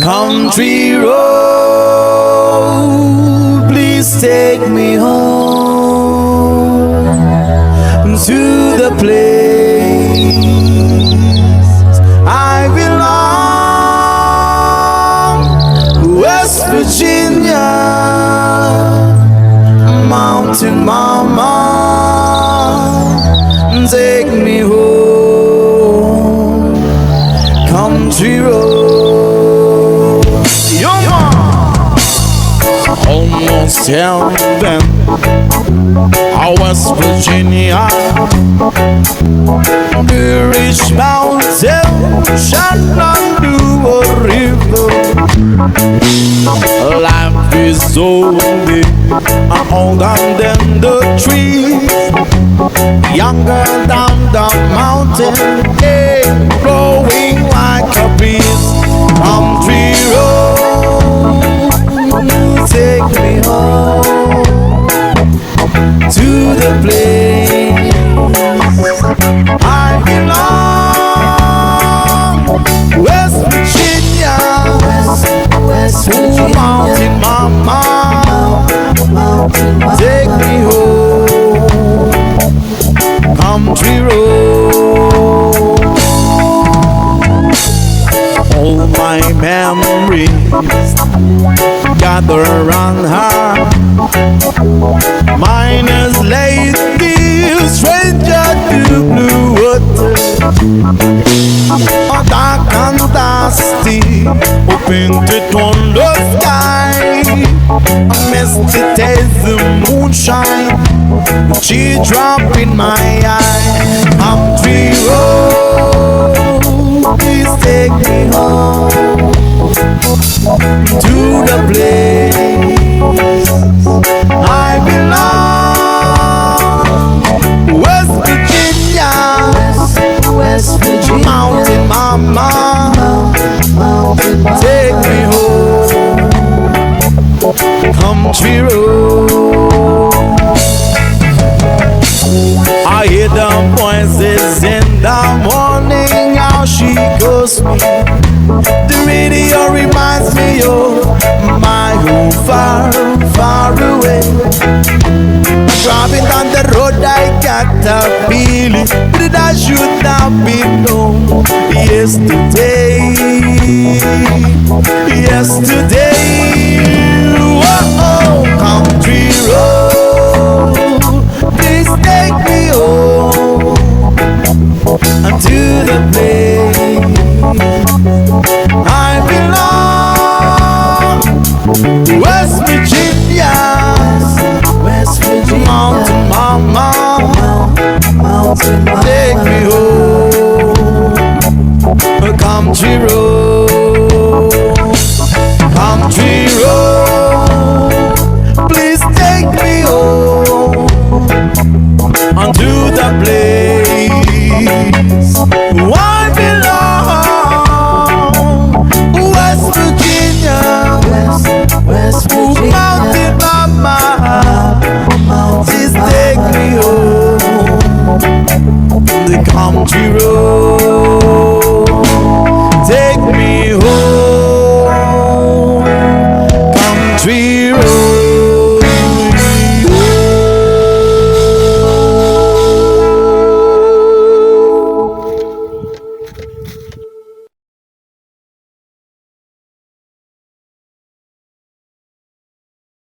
Country road, please take me home to the place I belong. West Virginia, Mountain Mama, take me home. Country road. Almost heaven, West Virginia, the rich mountain shall under a river. Life is so big and older than the trees, younger than the mountain, hey, growing like a breeze. Country road, take me home to the place I belong. West Virginia, West Virginia, Mountain Mama, take me home. Country road. All my memories gather around her. Mine is lady, stranger to blue water. A dark and dusty, painted on the sky. A misty taste of moonshine, she dropped in my eye. Country road, please take me home to the place I belong. West Virginia, West Virginia, Mountain Mama, take me home. Country road. I hear the voices in the morning, how she calls me. The radio reminds me of my home far, far away. Driving down the road, I got a feeling that I should not be known. Yesterday, oh, country road, please take me home to the place I belong.